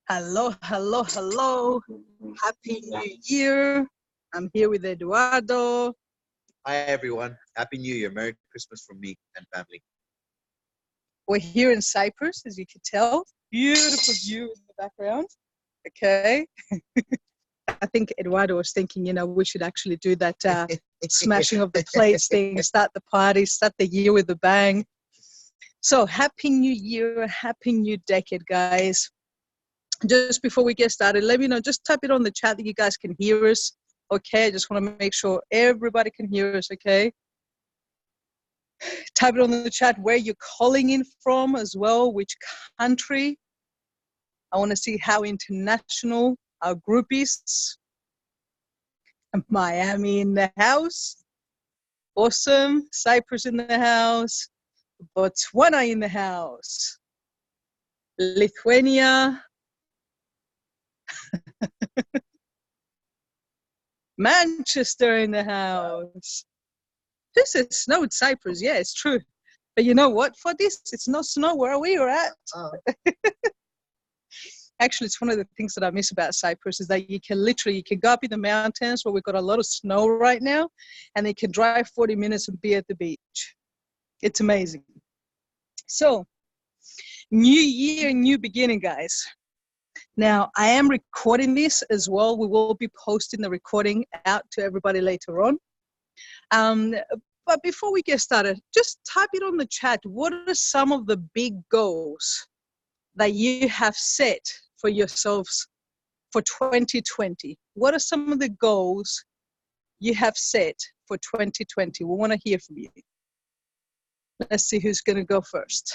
Hello, hello, hello. Happy New Year. I'm here with Eduardo. Hi, everyone. Happy New Year. Merry Christmas from me and family. We're here in Cyprus, as you can tell. Beautiful view in the background. Okay. I think Eduardo was thinking, we should actually do that smashing of the plates thing, start the party, start the year with a bang. So happy New Year, happy new decade, guys. Just before we get started, let me know, just type it on the chat that you guys can hear us. Okay, I just want to make sure everybody can hear us, okay? Type it on the chat where you're calling in from as well, which country. I want to see how international our group is. Miami in the house. Awesome. Cyprus in the house. Botswana in the house. Lithuania. Manchester in the house. This is snow in Cyprus. Yeah, it's true. But you know what? For this, it's not snow where we are at. Oh. Actually, it's one of the things that I miss about Cyprus is that you can go up in the mountains where we've got a lot of snow right now, and you can drive 40 minutes and be at the beach. It's amazing. So, new year, new beginning, guys. Now, I am recording this as well. We will be posting the recording out to everybody later on. But before we get started, just type it on the chat. What are some of the big goals that you have set for yourselves for 2020? What are some of the goals you have set for 2020? We want to hear from you. Let's see who's going to go first.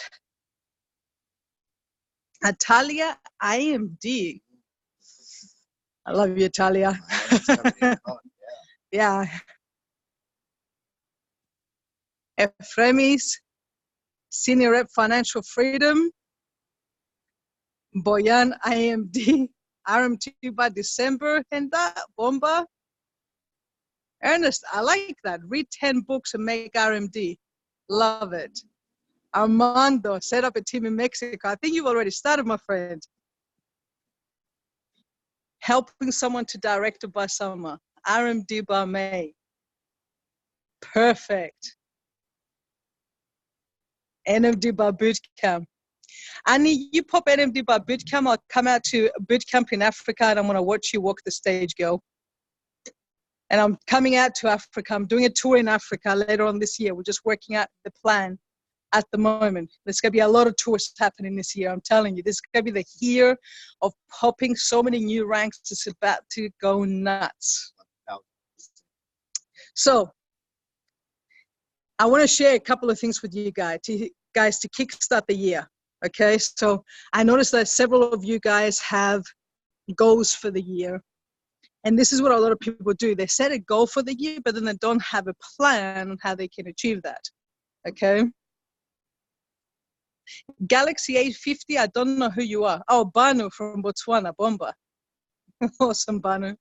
Natalia, IMD. I love you, Natalia. Yeah. Efremis, Senior Rep Financial Freedom. Boyan, IMD, RMT by December. And that, Bomba. Ernest, I like that. Read 10 books and make RMD. Love it. Armando, set up a team in Mexico. I think you've already started, my friend. Helping someone to director by summer. RMD by May. Perfect. NMD by bootcamp. Annie, you pop NMD by bootcamp. I'll come out to bootcamp in Africa and I'm going to watch you walk the stage, girl. And I'm coming out to Africa. I'm doing a tour in Africa later on this year. We're just working out the plan at the moment. There's going to be a lot of tours happening this year. I'm telling you, this is going to be the year of popping so many new ranks. It's about to go nuts. So I want to share a couple of things with you guys to kickstart the year. Okay, so I noticed that several of you guys have goals for the year. And this is what a lot of people do. They set a goal for the year, but then they don't have a plan on how they can achieve that. Okay. Galaxy 850, I don't know who you are. Oh, Banu from Botswana, Bomba. Awesome, Banu.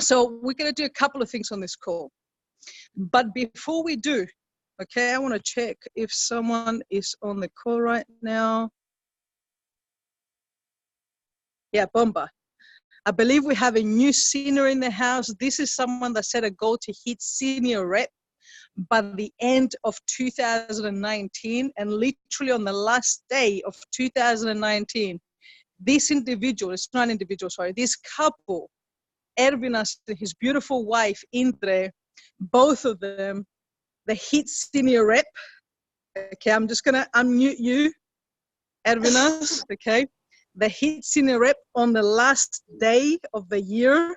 So we're going to do a couple of things on this call. But before we do, okay, I want to check if someone is on the call right now. Yeah, Bomba. I believe we have a new senior in the house. This is someone that set a goal to hit senior rep by the end of 2019, and literally on the last day of 2019, this couple, Ervinas and his beautiful wife, Indre, both of them, they hit senior rep. Okay, I'm just going to unmute you, Ervinas, okay? They hit senior rep on the last day of the year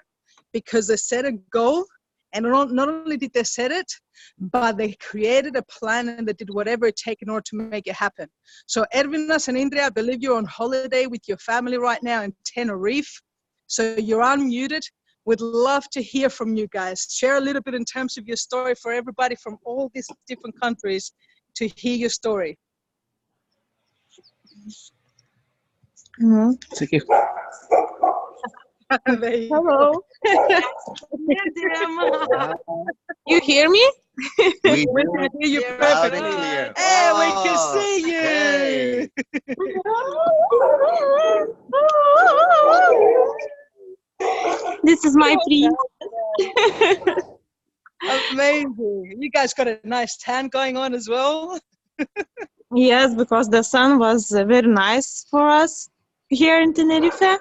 because they set a goal. And not only did they set it, but they created a plan and they did whatever it takes in order to make it happen. So Ervinas and Indre, I believe you're on holiday with your family right now in Tenerife. So you're unmuted. We'd love to hear from you guys. Share a little bit in terms of your story for everybody from all these different countries to hear your story. Mm-hmm. Thank you. Hello. You hear me? We can hear you loud and perfectly. clear. Hey, we can see you. Hey. is my tree. Amazing. You guys got a nice tan going on as well. Yes, because the sun was very nice for us here in Tenerife,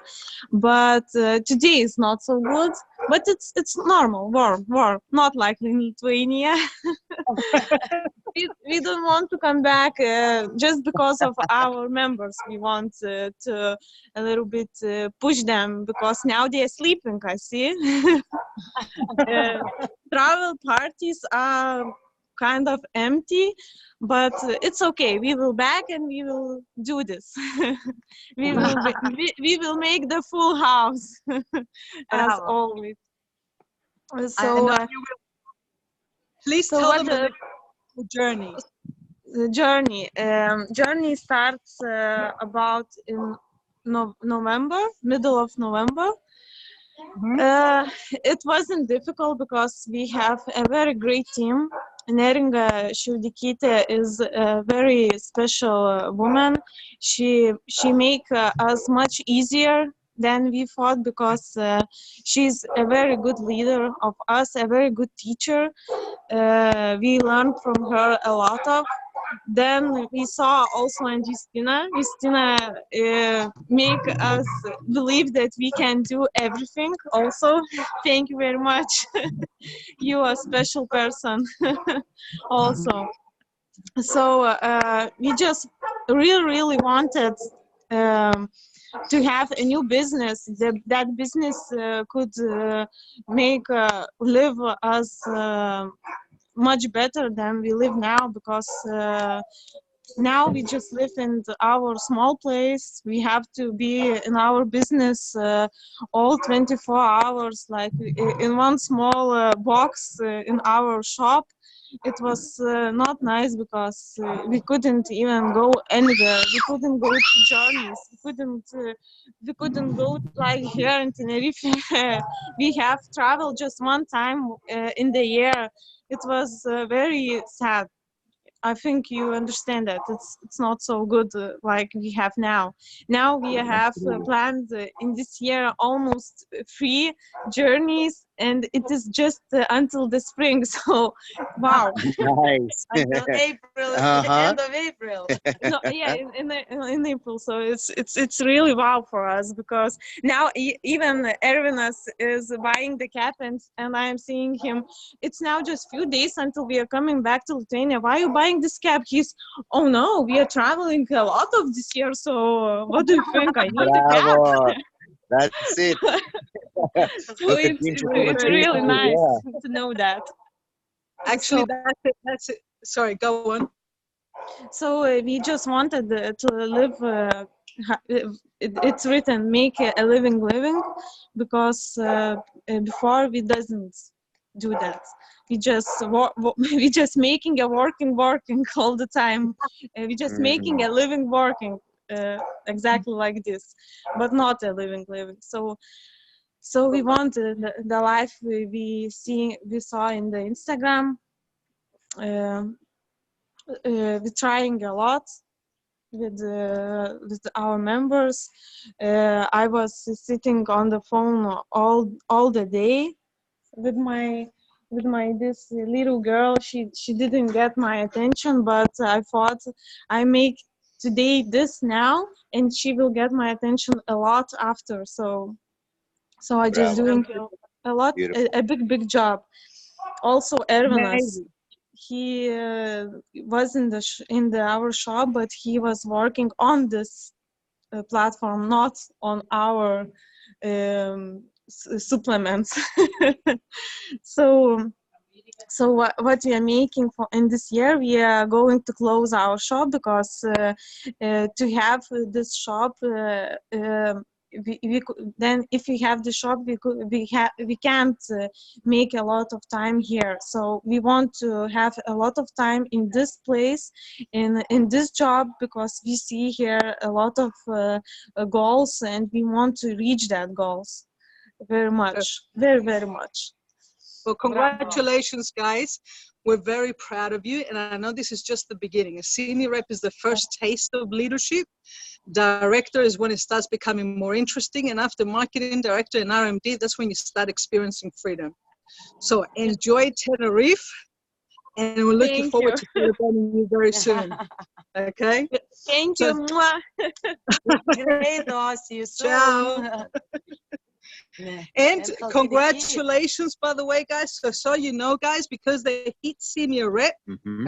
but today is not so good. But it's normal, warm, not like in Lithuania. We don't want to come back just because of our members. We want to a little bit push them because now they are sleeping. I see. Travel parties are kind of empty, but it's okay. We will back and we will do this. We will make the full house as Wow. always. I So, know you will. Please so tell what them a little the journey. the journey starts about in November, middle of November. It wasn't difficult because we have a very great team. Neringa Šiaudikytė is a very special woman. She make us much easier than we thought because she's a very good leader of us, a very good teacher. We learned from her a lot of. Then we saw also in Justina. Justina make us believe that we can do everything. Also, thank you very much. You are a special person. Also, so we just really wanted to have a new business. That business could make live us much better than we live now because now we just live in our small place. We have to be in our business all 24 hours, like in one small box in our shop. It was not nice because we couldn't even go anywhere. We couldn't go to journeys. We couldn't go like here in Tenerife. We have traveled just one time in the year. It was very sad. I think you understand that it's not so good like we have now. Now we have planned in this year almost 3 journeys, and it is just until the spring. So, wow. Nice. Until April, end of April. No, yeah, in April. So it's really wow for us because now even Ervinas is buying the cap, and I am seeing him. It's now just few days until we are coming back to Lithuania. Why are you buying this cap? He's, oh no, we are traveling a lot of this year. So what do you think? I need a cap. Bravo. That's it. So it's really nice to know that. Actually, So, that's it. Sorry, go on. So we just wanted to live. It's written make a living because before we doesn't do that. We just we just making a working all the time. We just making a living working exactly like this, but not a living. So we wanted the life we saw in the Instagram. We're trying a lot with our members. I was sitting on the phone all the day with my this little girl. She didn't get my attention, but I thought I make today this now, and she will get my attention a lot after. So I just doing a lot, a big job. Also, Ervinas. He was in our shop, but he was working on this platform, not on our supplements. So what we are making for in this year, we are going to close our shop because to have this shop. Then if we have the shop, we can't make a lot of time here. So we want to have a lot of time in this place, in this job, because we see here a lot of goals, and we want to reach that goals very much, very much. Well, congratulations, guys. We're very proud of you, and I know this is just the beginning. A senior rep is the first taste of leadership. Director is when it starts becoming more interesting. And after marketing director and RMD, that's when you start experiencing freedom. So enjoy Tenerife. And we're looking Thank forward you. to celebrating you very soon. Okay? Thank So- you. Mwah. Great. See you soon. Ciao. Yeah. And Help congratulations, by the way, guys. So you know, guys, because they hit senior rep,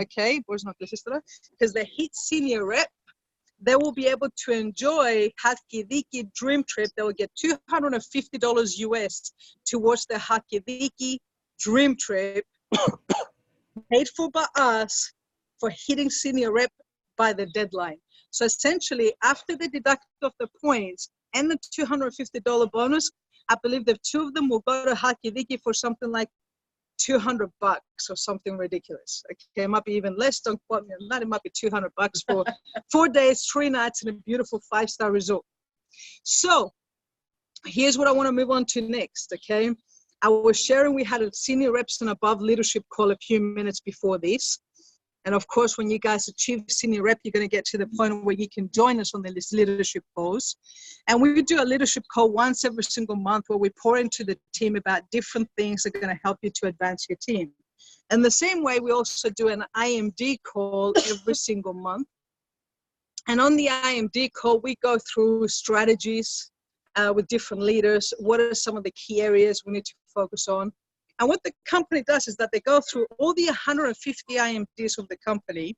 okay, because they hit senior rep, they will be able to enjoy Hakidiki Dream Trip. They will get $250 US towards the Hakidiki Dream Trip, paid for by us for hitting senior rep by the deadline. So essentially, after they deduct off the points and the $250 bonus, I believe the two of them will go to Hakidiki for something like $200 or something ridiculous. Okay, it might be even less. Don't quote me on that. It might be $200 for 4 days, 3 nights in a beautiful 5-star resort. So here's what I want to move on to next. Okay, I was sharing we had a senior reps and above leadership call a few minutes before this. And of course, when you guys achieve senior rep, you're going to get to the point where you can join us on the leadership calls. And we do a leadership call once every single month where we pour into the team about different things that are going to help you to advance your team. And the same way, we also do an IMD call every single month. And on the IMD call, we go through strategies with different leaders. What are some of the key areas we need to focus on? And what the company does is that they go through all the 150 IMDs of the company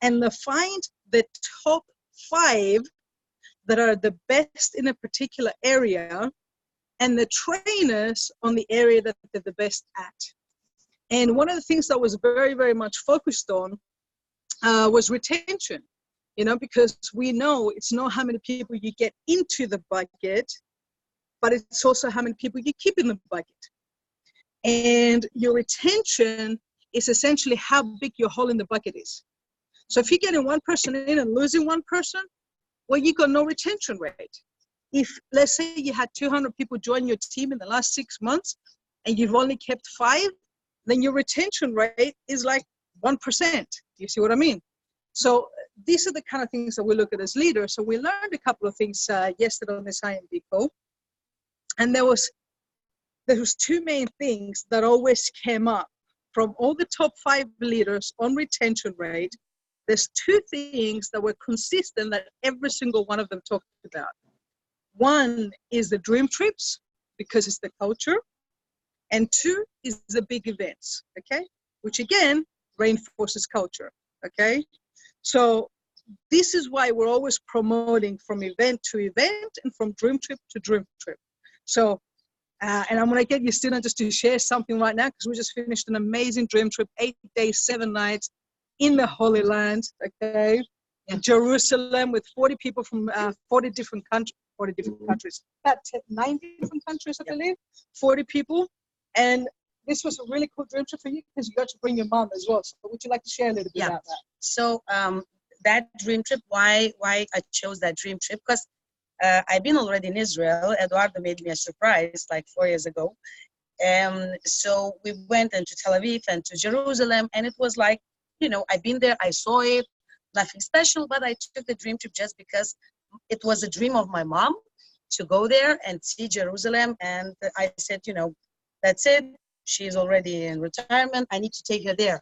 and they find the top 5 that are the best in a particular area and the trainers on the area that they're the best at. And one of the things that was very, very much focused on was retention, you know, because we know it's not how many people you get into the bucket, but it's also how many people you keep in the bucket. And your retention is essentially how big your hole in the bucket is. So if you're getting one person in and losing one person, well, you got no retention rate. If, let's say you had 200 people join your team in the last 6 months and you've only kept 5, then your retention rate is like 1%. You see what I mean? So these are the kind of things that we look at as leaders. So we learned a couple of things yesterday on this IMD call. And there was 2 main things that always came up from all the top 5 leaders on retention rate. There's 2 things that were consistent that every single one of them talked about. One is the dream trips, because it's the culture. And 2 is the big events, okay? Which again, reinforces culture, okay? So this is why we're always promoting from event to event and from dream trip to dream trip. So and I'm going to get Justina just to share something right now because we just finished an amazing dream trip, 8 days, 7 nights in the Holy Land, okay? In Jerusalem with 40 people from 40 different countries, about 9 different countries, I believe, 40 people. And this was a really cool dream trip for you because you got to bring your mom as well. So would you like to share a little bit about that? So that dream trip, why I chose that dream trip, because I've been already in Israel. Eduardo made me a surprise like 4 years ago. So we went into Tel Aviv and to Jerusalem, and it was like, you know, I've been there, I saw it, nothing special, but I took the dream trip just because it was a dream of my mom to go there and see Jerusalem. And I said, you know, that's it. She's already in retirement. I need to take her there.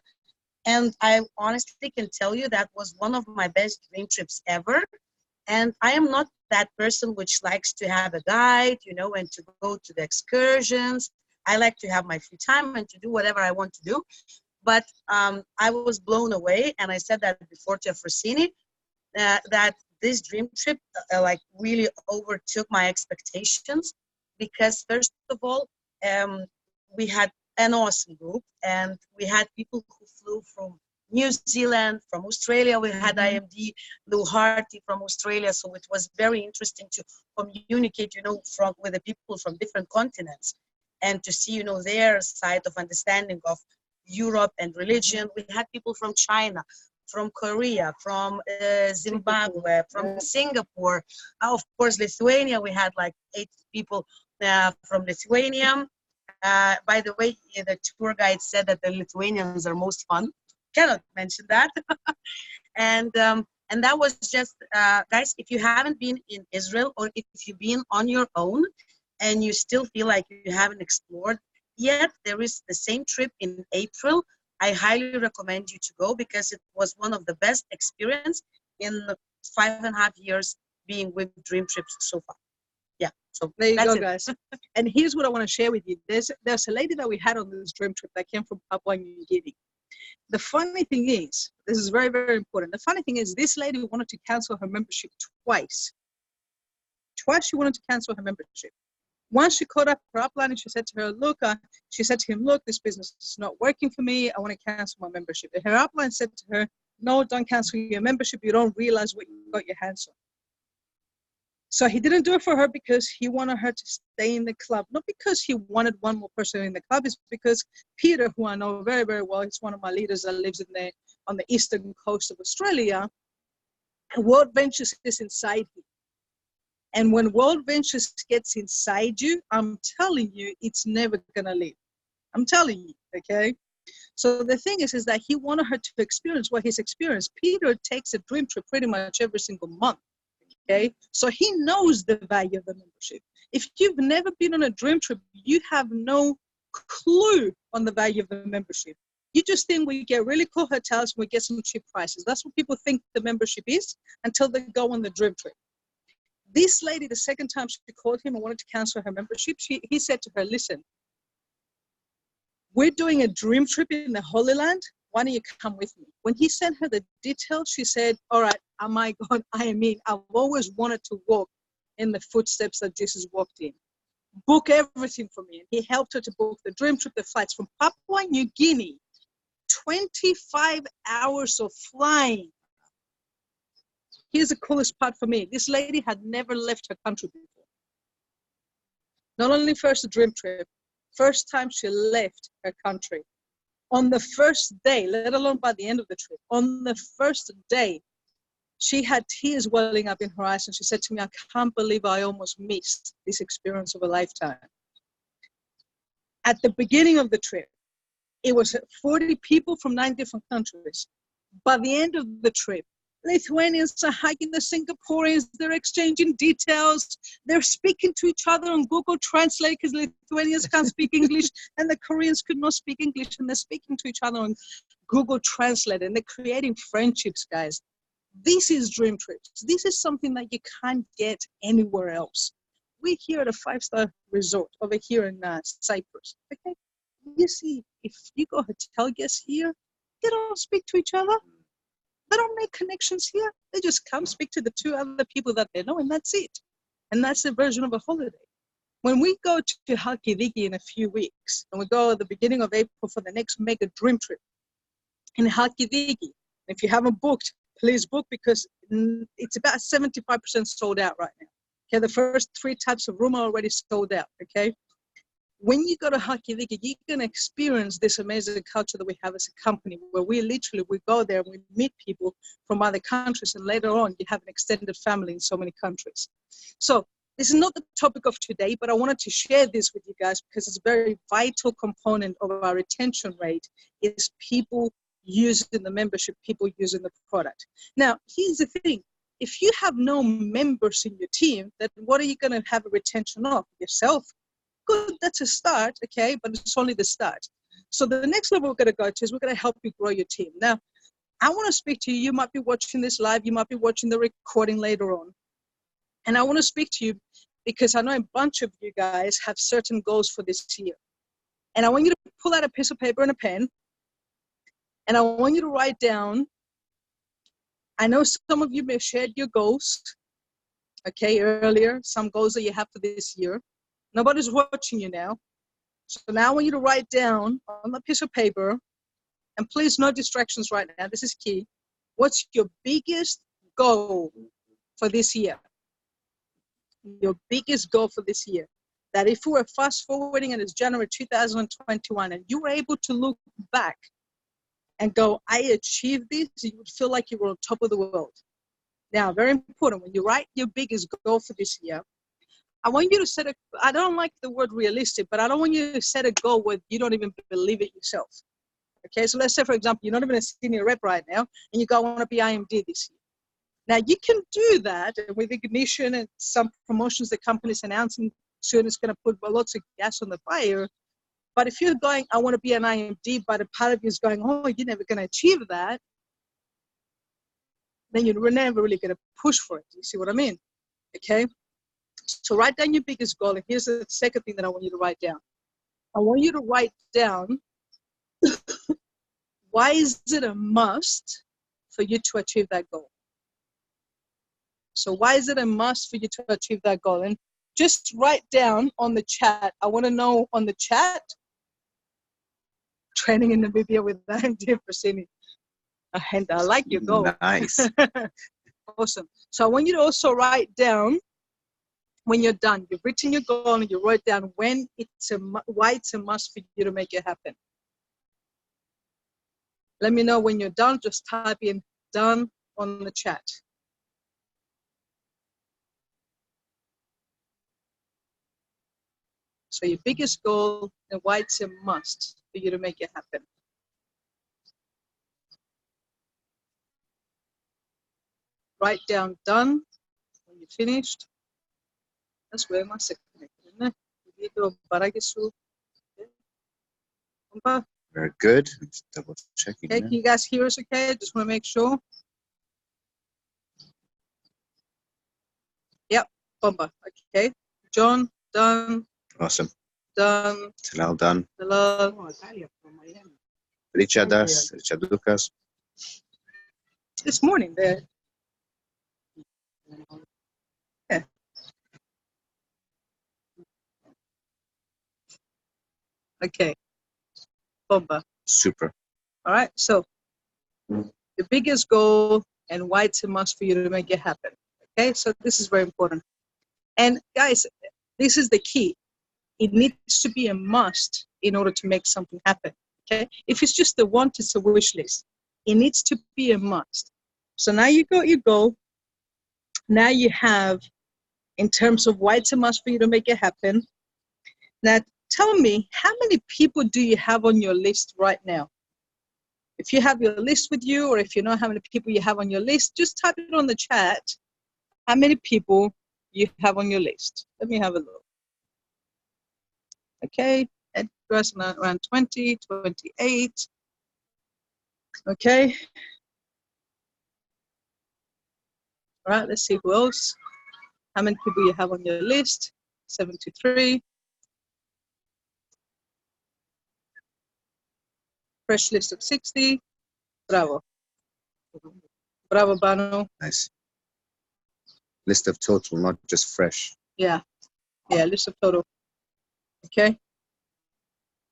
And I honestly can tell you that was one of my best dream trips ever. And I am not that person which likes to have a guide, you know, and to go to the excursions. I like to have my free time and to do whatever I want to do. But I was blown away, and I said that before to Efrosyni, that this dream trip like really overtook my expectations, because first of all, we had an awesome group, and we had people who flew from New Zealand, from Australia. We had IMD Lou Harty from Australia, so it was very interesting to communicate, you know, with the people from different continents, and to see, you know, their side of understanding of Europe and religion. We had people from China, from Korea, from Zimbabwe, from Singapore, of course Lithuania. We had like 8 people from Lithuania. By the way, the tour guide said that the Lithuanians are most fun. Cannot mention that. And And that was just, guys, if you haven't been in Israel, or if you've been on your own and you still feel like you haven't explored yet, there is the same trip in April. I highly recommend you to go, because it was one of the best experience in the 5.5 years being with Dream Trips so far. Yeah, so There you that's go, it. guys. And here's what I want to share with you. There's a lady that we had on this dream trip that came from Papua New Guinea. The funny thing is, this is very, very important. The funny thing is, this lady wanted to cancel her membership twice. Twice she wanted to cancel her membership. Once she called up her upline and she said to her, look, she said to him, look, this business is not working for me. I want to cancel my membership. And her upline said to her, no, don't cancel your membership. You don't realize what you got your hands on. So he didn't do it for her because he wanted her to stay in the club. Not because he wanted one more person in the club. It's because Peter, who I know very, very well, he's one of my leaders that lives on the eastern coast of Australia. And World Ventures is inside him. And when World Ventures gets inside you, I'm telling you, it's never going to leave. I'm telling you, okay? So the thing is that he wanted her to experience what he's experienced. Peter takes a dream trip pretty much every single month. Okay, so he knows the value of the membership. If you've never been on a dream trip, you have no clue on the value of the membership. You just think we get really cool hotels and we get some cheap prices. That's what people think the membership is until they go on the dream trip. This lady, the second time she called him and wanted to cancel her membership, he said to her, listen, we're doing a dream trip in the Holy Land. Why don't you come with me? When he sent her the details, she said, all right, oh my God, I am in. I've always wanted to walk in the footsteps that Jesus walked in. Book everything for me. And he helped her to book the dream trip, the flights from Papua New Guinea, 25 hours of flying. Here's the coolest part for me. This lady had never left her country before. Not only first the dream trip, first time she left her country. On the first day, let alone by the end of the trip, on the first day, she had tears welling up in her eyes, and she said to me, I can't believe I almost missed this experience of a lifetime. At the beginning of the trip, it was 40 people from 9 different countries. By the end of the trip, Lithuanians are hiking the Singaporeans, they're exchanging details, they're speaking to each other on Google Translate because Lithuanians can't speak English and the Koreans could not speak English, and they're speaking to each other on Google Translate, and they're creating friendships, guys. This is dream trips. This is something that you can't get anywhere else. We're here at a 5-star resort over here in Cyprus. Okay, you see, if you go hotel guests here, they don't speak to each other. They don't make connections here. They just come speak to the 2 other people that they know, and that's it. And that's the version of a holiday. When we go to Halkidiki in a few weeks, and we go at the beginning of April for the next mega dream trip in Halkidiki, if you haven't booked, please book, because it's about 75% sold out right now. Okay, the first 3 types of room are already sold out, okay? When you go to Halkidiki, you're going to experience this amazing culture that we have as a company, where we go there and we meet people from other countries, and later on you have an extended family in so many countries. So this is not the topic of today, but I wanted to share this with you guys because it's a very vital component of our retention rate is people using the membership, people using the product. Now, here's the thing. If you have no members in your team, then what are you going to have a retention of? Yourself? Good, that's a start, okay, but it's only the start. So the next level we're going to go to is we're going to help you grow your team. Now, I want to speak to you. You might be watching this live. You might be watching the recording later on. And I want to speak to you because I know a bunch of you guys have certain goals for this year. And I want you to pull out a piece of paper and a pen. And I want you to write down, I know some of you may have shared your goals, okay, earlier, some goals that you have for this year. Nobody's watching you now. So now I want you to write down on a piece of paper, and please no distractions right now, this is key. What's your biggest goal for this year? Your biggest goal for this year. That if we were fast forwarding and it's January 2021 and you were able to look back and go, I achieved this, you would feel like you were on top of the world. Now, very important, when you write your biggest goal for this year, I want you to set I don't like the word realistic, but I don't want you to set a goal where you don't even believe it yourself. Okay, so let's say, for example, you're not even a senior rep right now, and you go, I want to be IMD this year. Now you can do that with ignition and some promotions the company's announcing soon is going to put lots of gas on the fire. But if you're going, I want to be an IMD, but a part of you is going, oh, you're never going to achieve that, then you're never really going to push for it. You see what I mean? Okay. So write down your biggest goal. And here's the second thing that I want you to write down. I want you to write down why is it a must for you to achieve that goal? So why is it a must for you to achieve that goal? And just write down on the chat. I want to know on the chat, training in Namibia with IMD Efrosyni. And I like your goal. Nice. Awesome. So I want you to also write down when you're done. You've written your goal and you write down why it's a must for you to make it happen. Let me know when you're done. Just type in done on the chat. So your biggest goal and why it's a must for you to make it happen. Write down done when you're finished. That's where my second connected. Very good. Just double checking. Okay, can you guys hear us okay? I just want to make sure. Yep, bomba. Okay. John, done. Awesome. Done. Talal done. Talal. Richadas, Richadukas. This morning there. Yeah. Okay. Bomba. Super. All right. So the biggest goal and why it's a must for you to make it happen. Okay. So this is very important. And guys, this is the key. It needs to be a must in order to make something happen. Okay. If it's just a want, it's a wish list. It needs to be a must. So now you got your goal. Now you have, in terms of why it's a must for you to make it happen. Now tell me, how many people do you have on your list right now? If you have your list with you, or if you know how many people you have on your list, just type it on the chat. How many people you have on your list? Let me have a look. Okay, address around 20, 28. Okay. All right, let's see who else. How many people you have on your list? 73. Fresh list of 60. Bravo. Bravo, Banu. Nice. List of total, not just fresh. Yeah. Yeah, list of total. Okay.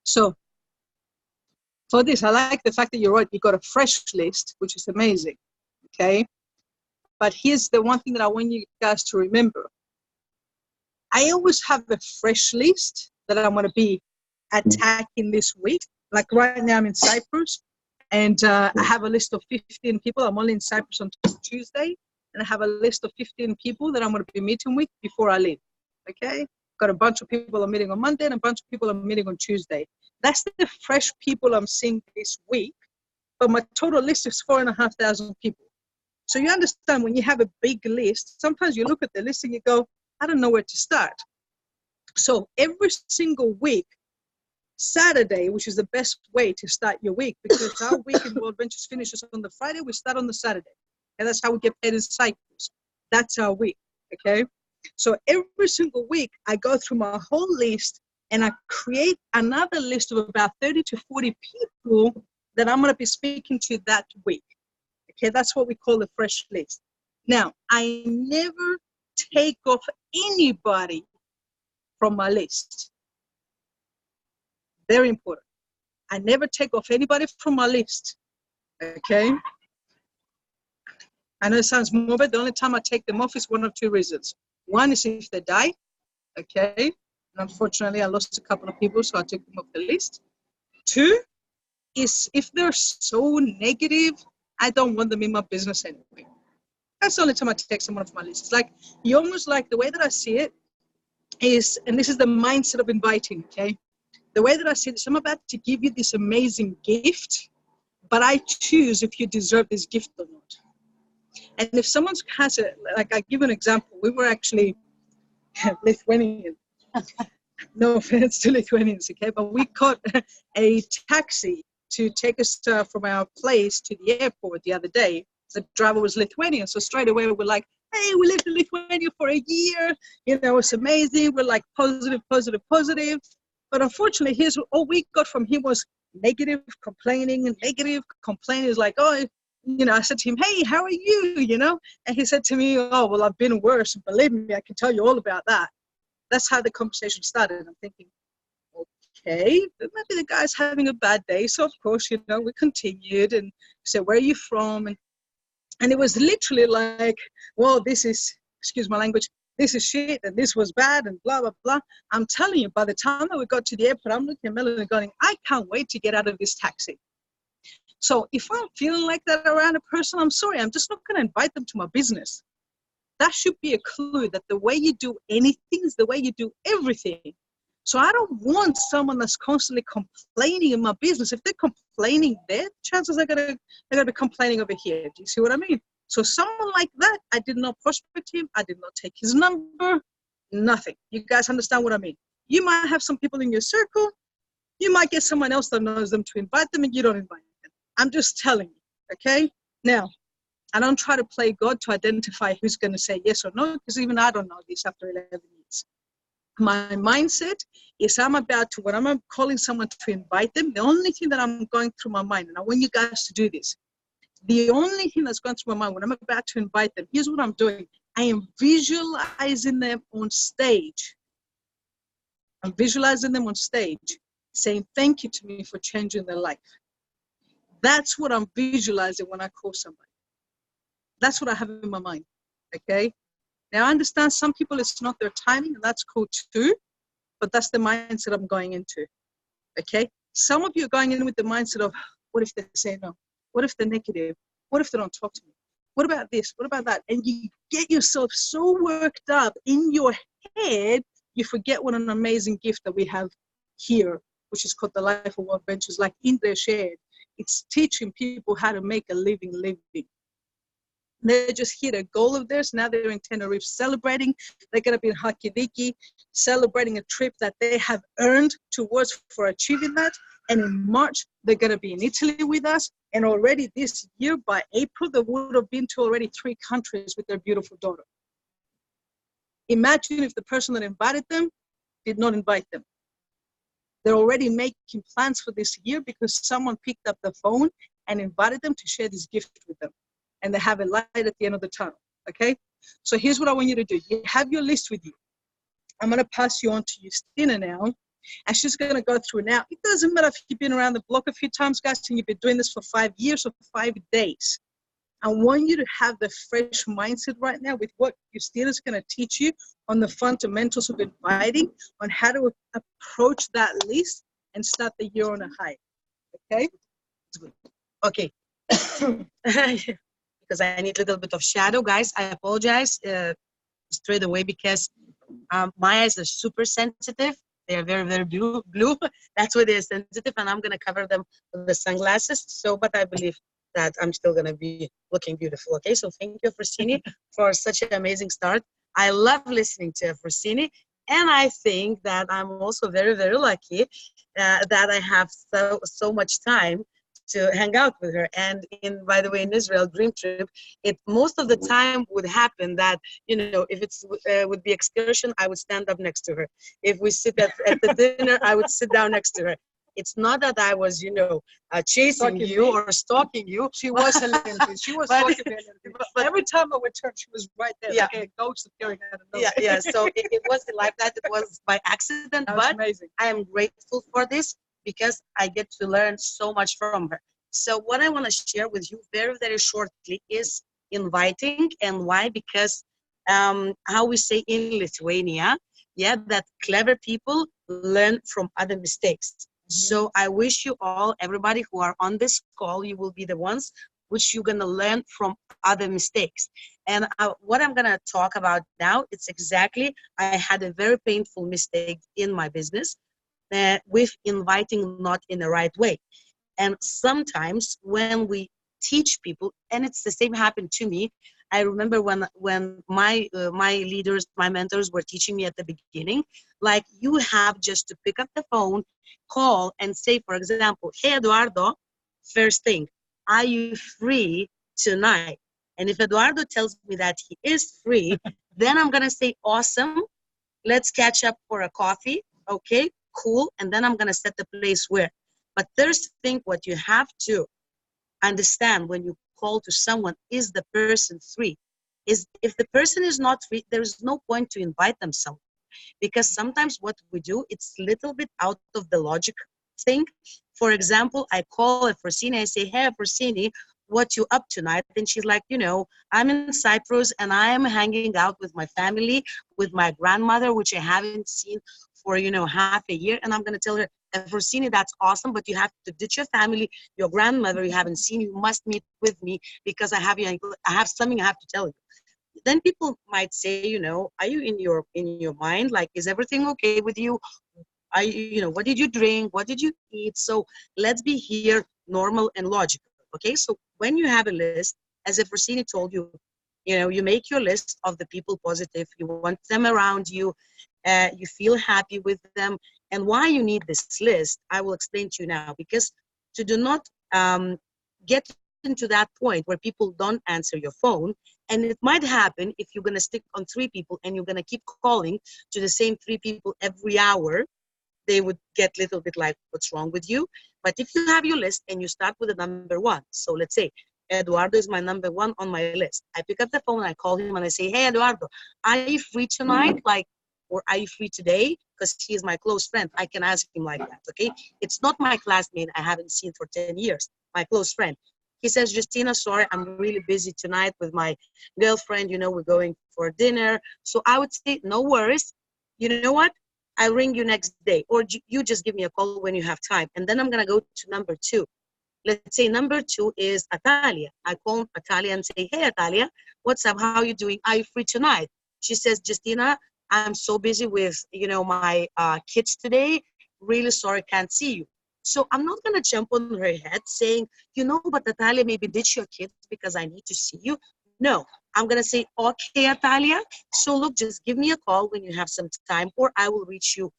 So for this, I like the fact that you're right. You got a fresh list, which is amazing. Okay. But here's the one thing that I want you guys to remember. I always have a fresh list that I'm going to be attacking this week. Like right now I'm in Cyprus and I have a list of 15 people. I'm only in Cyprus on Tuesday. And I have a list of 15 people that I'm going to be meeting with before I leave. Okay? Got a bunch of people I'm meeting on Monday and a bunch of people I'm meeting on Tuesday. That's the fresh people I'm seeing this week. But my total list is 4,500 people. So you understand when you have a big list, sometimes you look at the list and you go, I don't know where to start. So every single week, Saturday, which is the best way to start your week, because our week in World Ventures finishes on the Friday, we start on the Saturday. And that's how we get paid in Cyprus. That's our week, okay? So every single week, I go through my whole list and I create another list of about 30 to 40 people that I'm going to be speaking to that week. Okay, that's what we call the fresh list. Now, I never take off anybody from my list. Very important. I never take off anybody from my list. Okay? I know it sounds morbid. The only time I take them off is one of two reasons. One is if they die. Okay? And unfortunately, I lost a couple of people, so I took them off the list. Two is if they're so negative, I don't want them in my business anyway. That's the only time I take someone off my list. It's like, you almost like, the way that I see it is, and this is the mindset of inviting, okay? The way that I see it is, I'm about to give you this amazing gift, but I choose if you deserve this gift or not. And if someone has a, like I give an example, we were actually Lithuanian. No offense to Lithuanians, okay? But we caught a taxi to take us from our place to the airport the other day. The driver was Lithuanian, so straight away we were like, hey, we lived in Lithuania for a year. You know, it's amazing. We're like positive, positive, positive. But unfortunately, here's all we got from him was negative complaining, and negative complaining. Is like, oh, you know, I said to him, hey, how are you? You know, and he said to me, oh, well, I've been worse. Believe me, I can tell you all about that. That's how the conversation started. I'm thinking, okay, but maybe the guy's having a bad day. So of course, you know, we continued and said, where are you from? And it was literally like, well, this is, excuse my language, this is shit and this was bad and blah, blah, blah. I'm telling you, by the time that we got to the airport, I'm looking at Melanie going, I can't wait to get out of this taxi. So if I'm feeling like that around a person, I'm sorry, I'm just not going to invite them to my business. That should be a clue that the way you do anything is the way you do everything. So I don't want someone that's constantly complaining in my business. If they're complaining there, chances are they're gonna be complaining over here. Do you see what I mean? So someone like that, I did not prospect him. I did not take his number, nothing. You guys understand what I mean? You might have some people in your circle. You might get someone else that knows them to invite them and you don't invite them. I'm just telling you, okay? Now, I don't try to play God to identify who's going to say yes or no, because even I don't know this after 11 years. My mindset is when I'm calling someone to invite them, the only thing that I'm going through my mind, and I want you guys to do this, the only thing that's going through my mind when I'm about to invite them, here's what I'm doing. I am visualizing them on stage. I'm visualizing them on stage, saying thank you to me for changing their life. That's what I'm visualizing when I call somebody. That's what I have in my mind, okay? Now, I understand some people, it's not their timing, and that's cool too, but that's the mindset I'm going into, okay? Some of you are going in with the mindset of, what if they say no? What if they're negative? What if they don't talk to me? What about this? What about that? And you get yourself so worked up in your head, you forget what an amazing gift that we have here, which is called the Life of Work Ventures, like Indra shared. It's teaching people how to make a living. They just hit a goal of theirs. Now they're in Tenerife celebrating. They're going to be in Hakidiki celebrating a trip that they have earned towards for achieving that. And in March, they're going to be in Italy with us. And already this year, by April, they would have been to already 3 countries with their beautiful daughter. Imagine if the person that invited them did not invite them. They're already making plans for this year because someone picked up the phone and invited them to share this gift with them. And they have a light at the end of the tunnel, okay? So here's what I want you to do. You have your list with you. I'm going to pass you on to Justina now, and she's going to go through now. It doesn't matter if you've been around the block a few times, guys, and you've been doing this for 5 years or 5 days. I want you to have the fresh mindset right now with what Justina's going to teach you on the fundamentals of inviting, on how to approach that list and start the year on a high, okay? Okay. Because I need a little bit of shadow, guys. I apologize straight away because my eyes are super sensitive. They are very, very blue. That's why they're sensitive, and I'm going to cover them with the sunglasses. So, but I believe that I'm still going to be looking beautiful. Okay, so thank you, Efrosyni, for such an amazing start. I love listening to Efrosyni, and I think that I'm also very, very lucky that I have so much time to hang out with her. And by the way, in Israel dream trip, it most of the time would happen that, you know, if it's would be excursion, I would stand up next to her. If we sit at the dinner, I would sit down next to her. It's not that I was, you know, chasing you or stalking you. She was a little bit. She was talking a little bit. But every time I would turn, she was right there. Yeah. Like a ghost appearing out of nowhere. Yeah. So it wasn't like that. It was by accident. But amazing. I am grateful for this because I get to learn so much from her. So what I want to share with you very, very shortly is inviting, and why? Because how we say in Lithuania, that clever people learn from other mistakes. So I wish you all, everybody who are on this call, you will be the ones which you're going to learn from other mistakes. And what I'm going to talk about now, it's exactly, I had a very painful mistake in my business with inviting not in the right way. And sometimes when we teach people, and it's the same happened to me. I remember when my leaders, my mentors were teaching me at the beginning, like you have just to pick up the phone, call, and say, for example, hey Eduardo, first thing, are you free tonight? And if Eduardo tells me that he is free, then I'm gonna say, awesome, let's catch up for a coffee, okay, cool, and then I'm gonna set the place where. But first thing, what you have to understand when you call to someone, is the person free? Is if the person is not free, there is no point to invite them somewhere, because sometimes what we do, it's a little bit out of the logic thing. For example, I call Efrosyni, I say, hey Efrosyni, what you up tonight? And she's like, I'm in Cyprus and I am hanging out with my family, with my grandmother, which I haven't seen for half a year. And I'm going to tell her, Efrosyni, that's awesome, but you have to ditch your family, your grandmother you haven't seen, you must meet with me because I have something I have to tell you. Then people might say, are you in your mind? Like, is everything okay with you? What did you drink? What did you eat? So let's be here normal and logical. Okay. So when you have a list, as Efrosyni told you, you make your list of the people positive, you want them around you, you feel happy with them. And why you need this list, I will explain to you now, because to do not get into that point where people don't answer your phone. And it might happen if you're going to stick on 3 people and you're going to keep calling to the same 3 people every hour, they would get a little bit like, what's wrong with you? But if you have your list and you start with the number 1, so let's say Eduardo is my number 1 on my list. I pick up the phone, I call him and I say, hey Eduardo, are you free tonight? Or are you free today? Because he is my close friend. I can ask him like that, okay? It's not my classmate I haven't seen for 10 years, my close friend. He says, Justina, sorry, I'm really busy tonight with my girlfriend. We're going for dinner. So I would say, no worries. You know what? I'll ring you next day. Or you just give me a call when you have time. And then I'm going to go to number 2. Let's say number 2 is Atalia. I call Atalia and say, hey, Atalia, what's up? How are you doing? Are you free tonight? She says, Justina, I'm so busy with, my kids today. Really sorry, can't see you. So I'm not going to jump on her head saying, but Atalia, maybe ditch your kids because I need to see you. No, I'm going to say, okay, Atalia. So look, just give me a call when you have some time, or I will reach you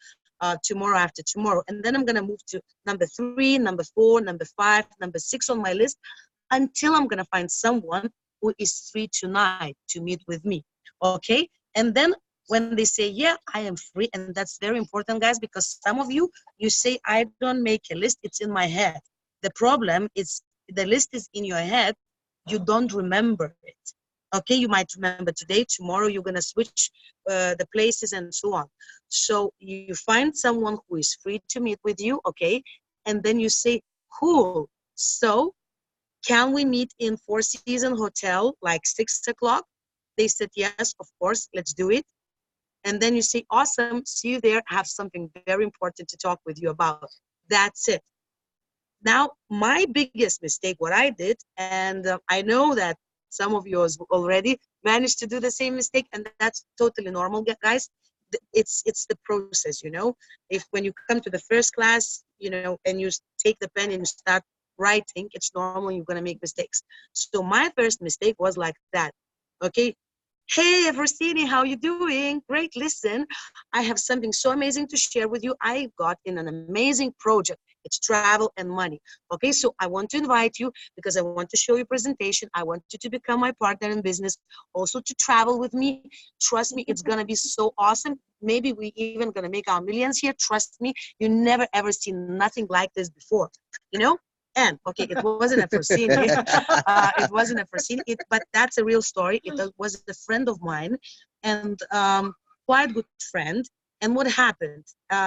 tomorrow after tomorrow. And then I'm going to move to number 3, number 4, number 5, number 6 on my list until I'm going to find someone who is free tonight to meet with me. Okay. And then when they say, yeah, I am free, and that's very important, guys, because some of you say, I don't make a list, it's in my head. The problem is the list is in your head, you don't remember it. Okay, you might remember today, tomorrow you're going to switch the places and so on. So you find someone who is free to meet with you, okay, and then you say, cool, so can we meet in 4 Seasons Hotel like 6 o'clock? They said, yes, of course, let's do it. And then you say, awesome, see you there, I have something very important to talk with you about. That's it. Now, my biggest mistake, what I did, and I know that some of yours already managed to do the same mistake, and that's totally normal, guys. It's the process, If when you come to the first class, and you take the pen and you start writing, it's normal, you're going to make mistakes. So my first mistake was like that, okay? Hey, Efrosyni, how you doing? Great, listen, I have something so amazing to share with you. I got in an amazing project. It's travel and money. Okay, so I want to invite you because I want to show you presentation. I want you to become my partner in business, also to travel with me. Trust me, it's gonna be so awesome. Maybe we even gonna make our millions here. Trust me, you never ever seen nothing like this before, And okay, it wasn't Efrosyni. It wasn't Efrosyni. But that's a real story. It was a friend of mine, and quite good friend. And what happened?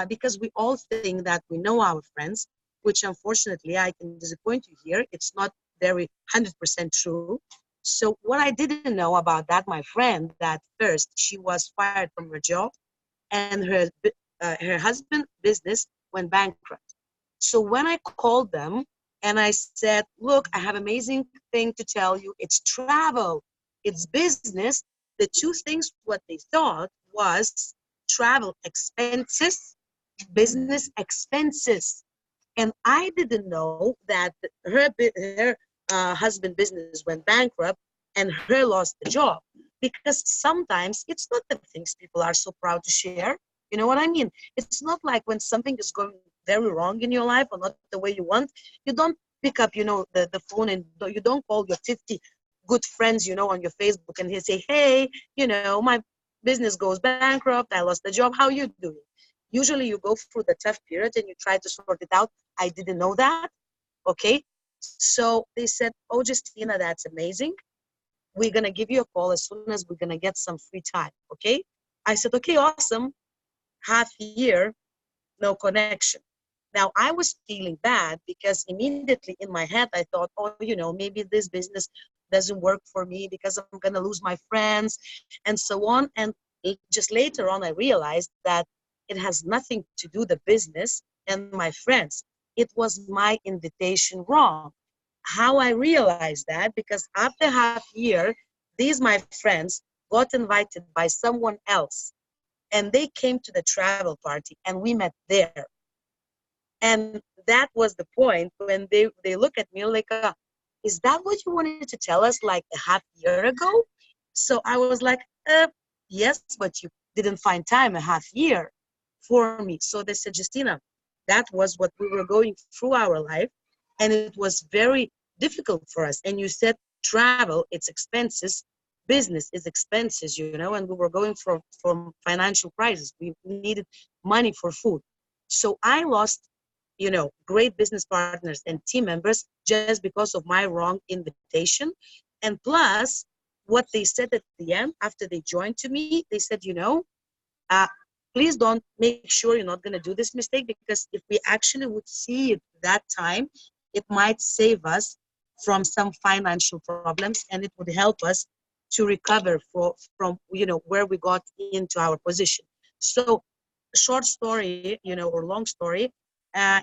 Because we all think that we know our friends, which unfortunately I can disappoint you here. It's not very 100% true. So what I didn't know about that, my friend, that first she was fired from her job, and her husband's business went bankrupt. So when I called them, and I said, look, I have an amazing thing to tell you. It's travel, it's business. The 2 things, what they thought was travel expenses, business expenses. And I didn't know that her husband business went bankrupt and her lost the job. Because sometimes it's not the things people are so proud to share. You know what I mean? It's not like when something is going very wrong in your life or not the way you want, you don't pick up, the phone, and you don't call your 50 good friends, on your Facebook, and he say, hey, my business goes bankrupt, I lost the job, how you doing? Usually you go through the tough period and you try to sort it out. I didn't know that. Okay. So they said, oh, Justina, that's amazing. We're going to give you a call as soon as we're going to get some free time. Okay. I said, okay, awesome. Half year, no connection. Now I was feeling bad because immediately in my head, I thought, oh, maybe this business doesn't work for me because I'm going to lose my friends and so on. And just later on, I realized that it has nothing to do with the business and my friends. It was my invitation wrong. How I realized that, because after half year, these my friends got invited by someone else and they came to the travel party and we met there. And that was the point when they look at me like, is that what you wanted to tell us like a half year ago? So I was like, yes, but you didn't find time a half year for me. So they said, Justina, that was what we were going through our life. And it was very difficult for us. And you said travel, it's expenses, business is expenses, and we were going from financial crisis. We needed money for food. So I lost, great business partners and team members just because of my wrong invitation. And plus, what they said at the end, after they joined to me, they said, please don't, make sure you're not going to do this mistake, because if we actually would see it that time, it might save us from some financial problems, and it would help us to recover from where we got into our position. So short story, or long story,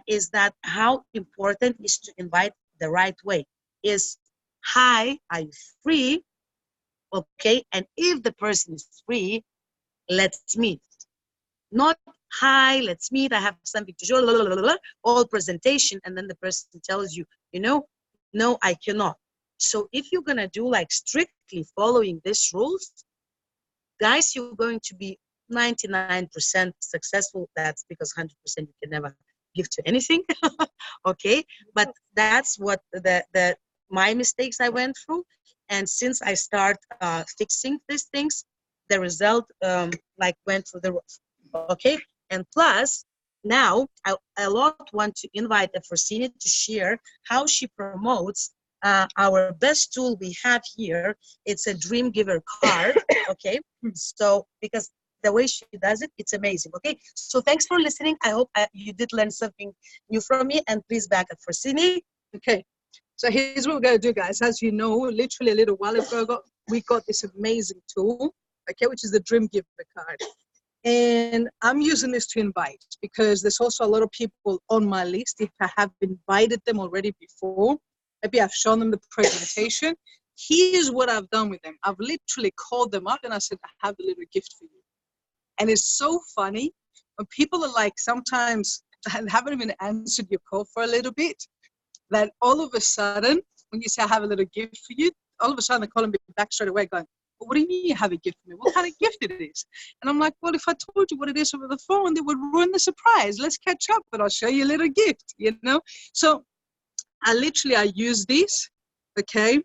is that how important is to invite the right way. Is, hi, are you free? Okay, and if the person is free, let's meet. Not, hi, let's meet, I have something to show, all presentation, and then the person tells you, no, I cannot. So if you're going to do like strictly following these rules, guys, you're going to be 99% successful. That's because 100% you can never give to anything. Okay, but that's what my mistakes I went through. And since I start fixing these things, the result went through the roof. Okay, and plus now I a lot want to invite Efrosyni to share how she promotes our best tool we have here. It's a dream giver card. Okay, so because the way she does it, it's amazing. Okay, so thanks for listening. I hope you did learn something new from me, and please back up Efrosyni. Okay, so here's what we're going to do, guys. As you know, literally a little while ago, we got this amazing tool, okay, which is the dream giver card. And I'm using this to invite, because there's also a lot of people on my list. If I have invited them already before, maybe I've shown them the presentation. Here's what I've done with them. I've literally called them up and I said, I have a little gift for you. And it's so funny when people are like, sometimes haven't even answered your call for a little bit, that all of a sudden, when you say I have a little gift for you, all of a sudden they call me back straight away going, well, what do you mean you have a gift for me? What kind of gift it is? And I'm like, well, if I told you what it is over the phone, it would ruin the surprise. Let's catch up, but I'll show you a little gift, So I use this, okay,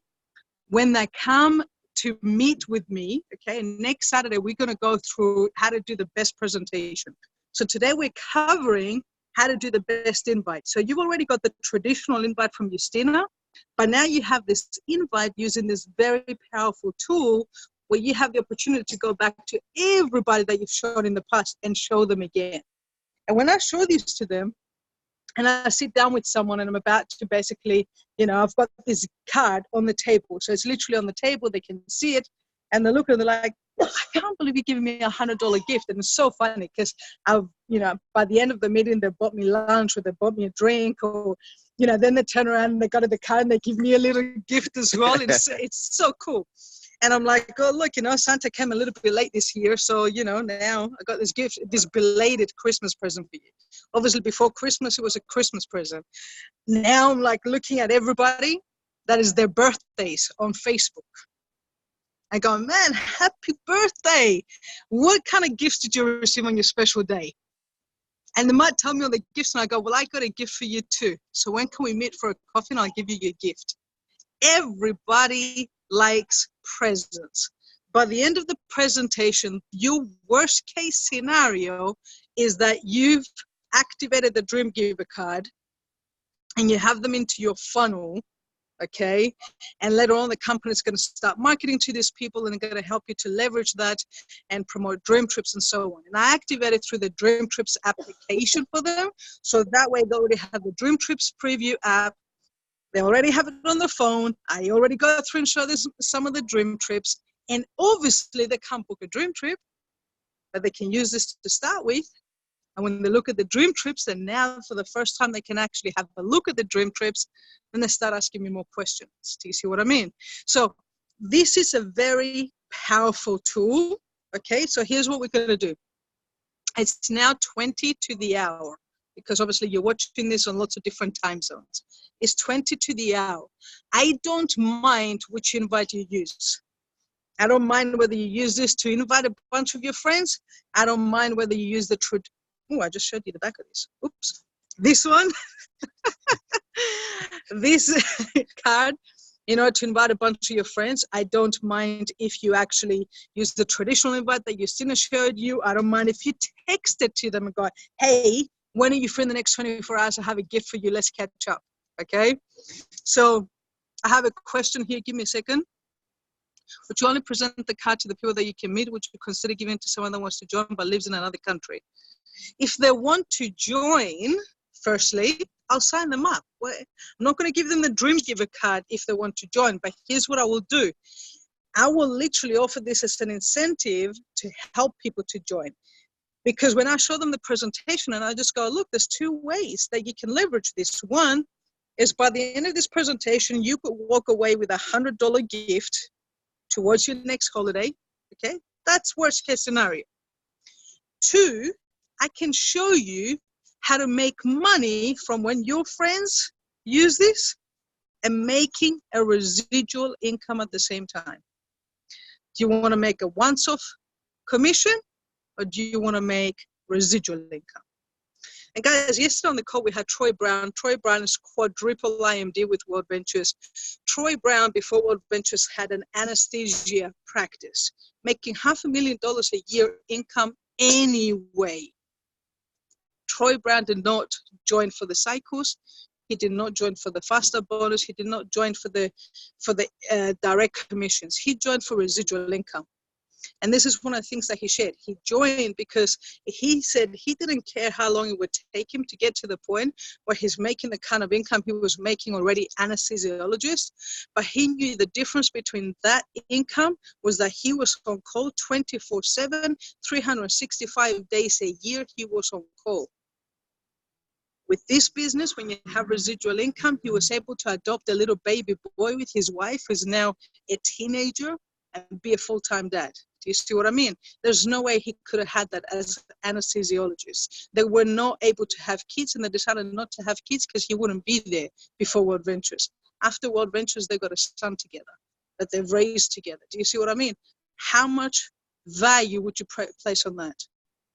when they come to meet with me, okay, and next Saturday, we're going to go through how to do the best presentation. So today we're covering how to do the best invite. So you've already got the traditional invite from Justina, but now you have this invite using this very powerful tool where you have the opportunity to go back to everybody that you've shown in the past and show them again. And when I show this to them, and I sit down with someone and I'm about to basically, I've got this card on the table. So it's literally on the table, they can see it, and they look and they're like, I can't believe you're giving me $100 gift. And it's so funny because by the end of the meeting, they bought me lunch or they bought me a drink, or, then they turn around and they go to the car and they give me a little gift as well. It's so cool. And I'm like, oh, look, Santa came a little bit late this year. So, now I got this gift, this belated Christmas present for you. Obviously, before Christmas, it was a Christmas present. Now I'm like looking at everybody that is their birthdays on Facebook. I go, man, happy birthday. What kind of gifts did you receive on your special day? And they might tell me all the gifts, and I go, well, I got a gift for you too. So when can we meet for a coffee and I'll give you your gift? Everybody likes presents. By the end of the presentation, your worst case scenario is that you've activated the Dream Giver card and you have them into your funnel, okay? And later on, the company is going to start marketing to these people and they're going to help you to leverage that and promote dream trips and so on. And I activated through the Dream Trips application for them. So that way they already have the Dream Trips preview app. They already have it on their phone. I already go through and show them some of the dream trips. And obviously they can't book a dream trip, but they can use this to start with. And when they look at the dream trips, then now for the first time, they can actually have a look at the dream trips and they start asking me more questions. Do you see what I mean? So this is a very powerful tool. Okay, so here's what we're going to do. It's now 20 to the hour, because obviously you're watching this on lots of different time zones. It's 20 to the hour. I don't mind which invite you use. I don't mind whether you use this to invite a bunch of your friends. I don't mind whether you use the oh, I just showed you the back of this. Oops. This one, this card, to invite a bunch of your friends. I don't mind if you actually use the traditional invite that Justina showed you. I don't mind if you text it to them and go, hey, when are you free in the next 24 hours? I have a gift for you. Let's catch up. Okay. So I have a question here. Give me a second. Would you only present the card to the people that you can meet? Would you consider giving it to someone that wants to join but lives in another country? If they want to join, firstly, I'll sign them up. I'm not going to give them the Dream Giver card if they want to join, but here's what I will do. I will literally offer this as an incentive to help people to join. Because when I show them the presentation and I just go, look, there's two ways that you can leverage this. One is by the end of this presentation, you could walk away with $100 gift towards your next holiday. Okay, that's worst case scenario. Two, I can show you how to make money from when your friends use this and making a residual income at the same time. Do you want to make a once-off commission or do you want to make residual income? And guys, yesterday on the call, we had Troy Brown. Troy Brown is quadruple IMD with World Ventures. Troy Brown, before World Ventures, had an anesthesia practice, making $500,000 a year income anyway. Troy Brown did not join for the cycles. He did not join for the faster bonus. He did not join for the direct commissions. He joined for residual income. And this is one of the things that he shared. He joined because he said he didn't care how long it would take him to get to the point where he's making the kind of income he was making already anesthesiologist. But he knew the difference between that income was that he was on call 24/7, 365 days a year he was on call. With this business, when you have residual income, he was able to adopt a little baby boy with his wife, who's now a teenager, and be a full-time dad. Do you see what I mean? There's no way he could have had that as an anesthesiologist. They were not able to have kids, and they decided not to have kids because he wouldn't be there before World Ventures. After World Ventures, they got a son together that they've raised together. Do you see what I mean? How much value would you place on that?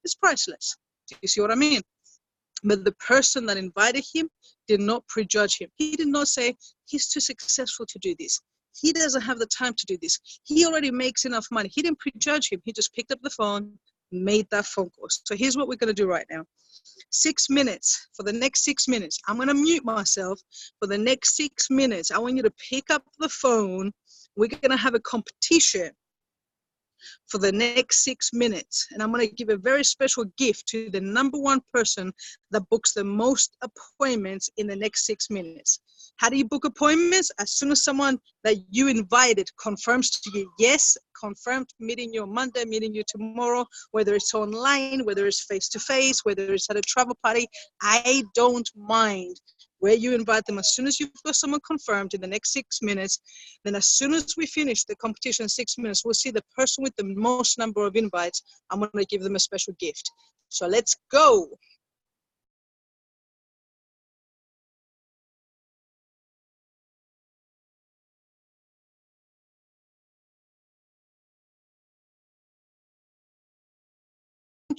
It's priceless. Do you see what I mean? But the person that invited him did not prejudge him. He did not say, he's too successful to do this. He doesn't have the time to do this. He already makes enough money. He didn't prejudge him. He just picked up the phone, made that phone call. So here's what we're going to do right now. 6 minutes. For the next 6 minutes, I'm going to mute myself. For the next 6 minutes, I want you to pick up the phone. We're going to have a competition for the next 6 minutes. And I'm going to give a very special gift to the #1 person that books the most appointments in the next 6 minutes. How do you book appointments? As soon as someone that you invited confirms to you, yes, confirmed, meeting you on Monday, meeting you tomorrow, whether it's online, whether it's face-to-face, whether it's at a travel party, I don't mind where you invite them. As soon as you've got someone confirmed in the next 6 minutes, then as soon as we finish the competition in 6 minutes, we'll see the person with the most number of invites. I'm going to give them a special gift. So let's go.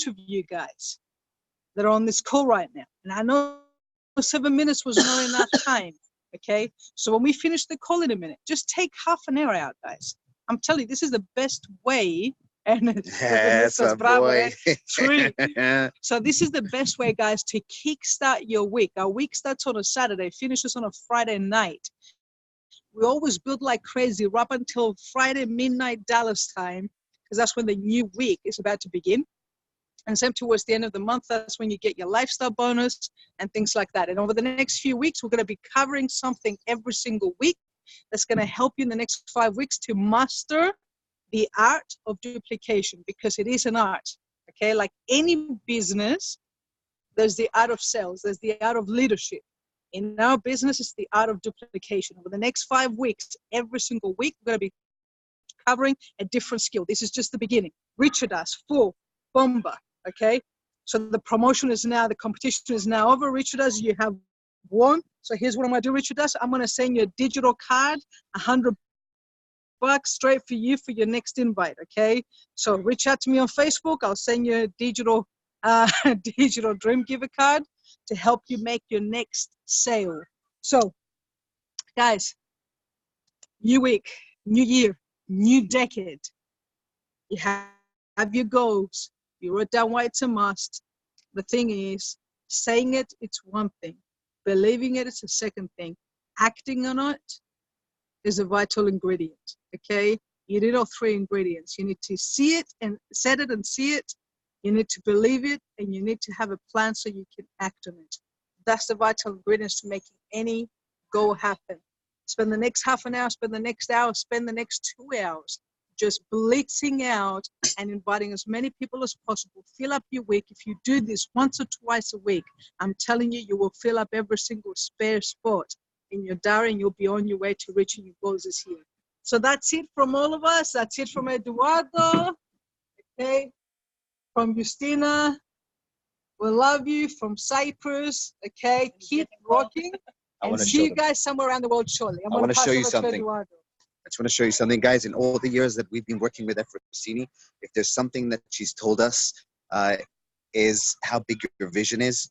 of you guys that are on this call right now, and I know 7 minutes was not enough time, okay? So when we finish the call in a minute, just take half an hour out, guys. I'm telling you, this is the best way. And That's my boy. Truly. So this is the best way, guys, to kickstart your week. Our week starts on a Saturday, finishes on a Friday night. We always build like crazy up until Friday midnight Dallas time, because that's when the new week is about to begin. And same towards the end of the month, that's when you get your lifestyle bonus and things like that. And over the next few weeks, we're going to be covering something every single week that's going to help you in the next 5 weeks to master the art of duplication, because it is an art, okay? Like any business, there's the art of sales, there's the art of leadership. In our business, it's the art of duplication. Over the next 5 weeks, every single week, we're going to be covering a different skill. This is just the beginning. Richard us, full, bomba, okay? So the promotion is now, the competition is now over. Richard us, you have won. So here's what I'm going to do, Richard us. I'm going to send you a digital card, $100 straight for you for your next invite, okay? So reach out to me on Facebook. I'll send you a digital digital dream giver card to help you make your next sale. So guys, new week, new year, new decade. You have your goals. You wrote down why it's a must. The thing is, saying it, it's one thing. Believing it, it's a second thing. Acting on it is a vital ingredient, okay? You need all 3 ingredients. You need to see it and set it and see it. You need to believe it, and you need to have a plan so you can act on it. That's the vital ingredients to making any goal happen. Spend the next half an hour, spend the next hour, spend the next 2 hours just blitzing out and inviting as many people as possible. Fill up your week. If you do this once or twice a week, I'm telling you, you will fill up every single spare spot in your diary, and you'll be on your way to reaching your goals this year. So that's it from all of us. That's it from Eduardo, okay? From Justina, we love you. From Cyprus, okay? Keep rocking, and see you guys somewhere around the world shortly. I want to show you something. I just want to show you something, guys. In all the years that we've been working with Efrosyni, if there's something that she's told us, is how big your vision is.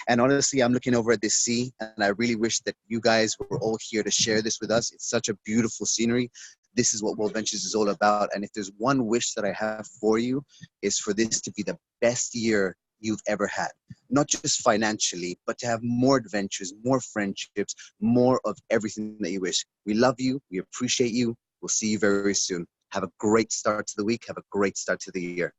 And honestly, I'm looking over at this sea, and I really wish that you guys were all here to share this with us. It's such a beautiful scenery. This is what World Ventures is all about. And if there's one wish that I have for you, is for this to be the best year you've ever had. Not just financially, but to have more adventures, more friendships, more of everything that you wish. We love you. We appreciate you. We'll see you very soon. Have a great start to the week. Have a great start to the year.